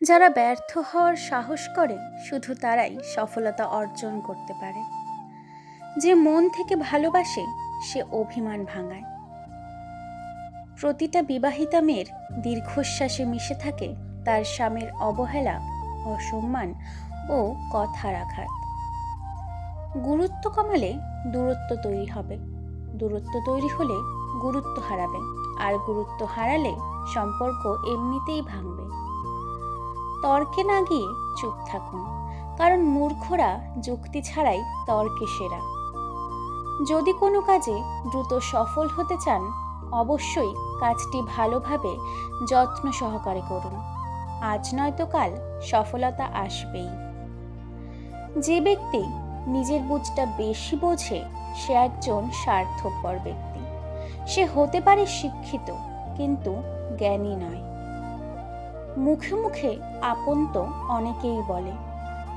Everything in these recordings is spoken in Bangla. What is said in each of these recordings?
যারা ব্যর্থ হওয়ার সাহস করে শুধু তারাই সফলতা অর্জন করতে পারে। যে মন থেকে ভালোবাসে সে অভিমান ভাঙায়। প্রতিটা বিবাহিতা মেয়ের দীর্ঘশ্বাসে মিশে থাকে তার স্বামীর অবহেলা, অসম্মান ও কথার আঘাত। গুরুত্ব কমালে দূরত্ব তৈরি হবে, দূরত্ব তৈরি হলে গুরুত্ব হারাবে, আর গুরুত্ব হারালে সম্পর্ক এমনিতেই ভাঙবে। তর্কে না গিয়ে চুপ থাকুন, কারণ মূর্খরা যুক্তি ছাড়াই তর্কে সেরা। যদি কোনো কাজে দ্রুত সফল হতে চান, অবশ্যই কাজটি ভালোভাবে যত্ন সহকারে করুন। আজ নয়তো কাল সফলতা আসবেই। যে ব্যক্তি নিজের বুঝটা বেশি বোঝে সে একজন স্বার্থপর ব্যক্তি। সে হতে পারে শিক্ষিত, কিন্তু জ্ঞানী নয়। মুখে মুখে আপন তো অনেকেই বলে,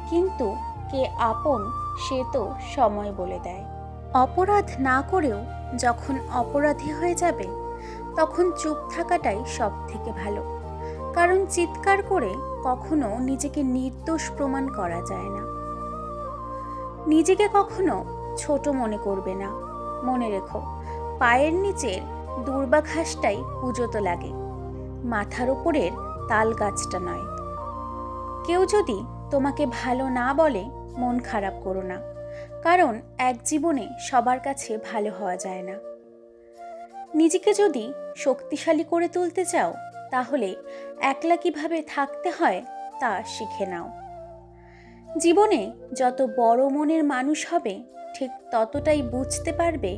কিন্তু কে আপন সে তো সময় বলে দেয়। অপরাধ না করেও যখন অপরাধী হয়ে যাবে তখন চুপ থাকাটাই সব থেকে ভালো, কারণ চিৎকার করে কখনো নিজেকে নির্দোষ প্রমাণ করা যায় না। নিজেকে কখনো ছোট মনে করবে না। মনে রেখো, পায়ের নিচের দূর্বা ঘাসটাই পুজোতে লাগে, মাথার উপরের তাল গাছটা নয়। কেউ যদি তোমাকে ভালো না বলে মন খারাপ করো না, কারণ এক জীবনে সবার কাছে ভালো হওয়া যায় না। নিজেকে যদি শক্তিশালী করে তুলতে চাও, তাহলে একলা কিভাবে থাকতে হয় তা শিখে নাও। জীবনে যত বড় মনের মানুষ হবে ঠিক ততটাই বুঝতে পারবে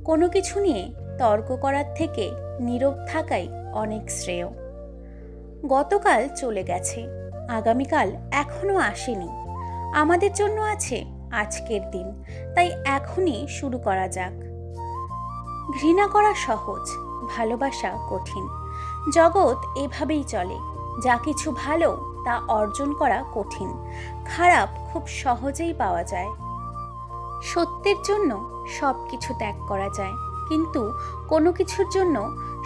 কোনো কিছু নিয়ে তর্ক করার থেকে নীরব থাকাই অনেক শ্রেয়। গতকাল চলে গেছে, আগামীকাল এখনো আসেনি। আমাদের জন্য আছে আজকের দিন, তাই এখনই শুরু করা যাক। ঘৃণা করা সহজ, ভালোবাসা কঠিন। জগৎ এভাবেই চলে, যা কিছু ভালো তা অর্জন করা কঠিন, খারাপ খুব সহজেই পাওয়া যায়। সত্যের জন্য সব কিছু ত্যাগ করা যায়, কিন্তু কোনো কিছুর জন্য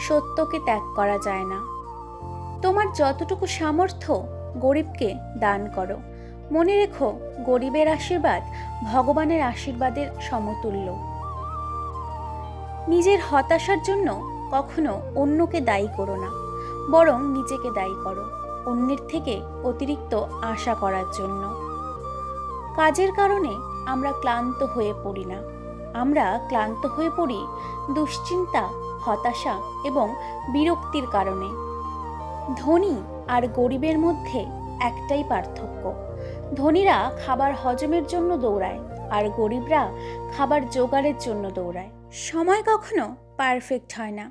সত্যকে ত্যাগ করা যায় না। তোমার যতটুকু সামর্থ্য গরিবকে দান করো। মনে রেখো, গরিবের আশীর্বাদ ভগবানের আশীর্বাদের সমতুল্য। নিজের হতাশার জন্য কখনো অন্যকে দায়ী করো না, বরং নিজেকে দায়ী করো অন্যের থেকে অতিরিক্ত আশা করার জন্য। কাজের কারণে আমরা ক্লান্ত হয়ে পড়ি না, আমরা ক্লান্ত হয়ে পড়ি দুশ্চিন্তা, হতাশা এবং বিরক্তির কারণে। ধনী আর গরিবের মধ্যে একটাই পার্থক্য, ধনীরা খাবার হজমের জন্য দৌড়ায় আর গরিবরা খাবার জোগাড়ের জন্য দৌড়ায়। সময় কখনো পারফেক্ট হয় না,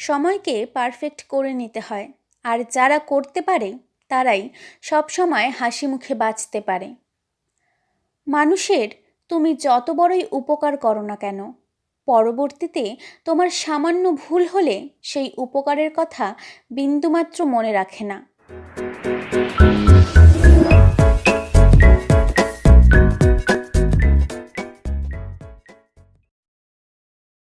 সময়কে পারফেক্ট করে নিতে হয়। আর যারা করতে পারে তারাই সব সময় হাসি মুখে বাঁচতে পারে। মানুষের তুমি যত বড়ই উপকার করো না কেন, পরবর্তীতে তোমার সামান্য ভুল হলে সেই উপকারের কথা বিন্দুমাত্র মনে রাখে না।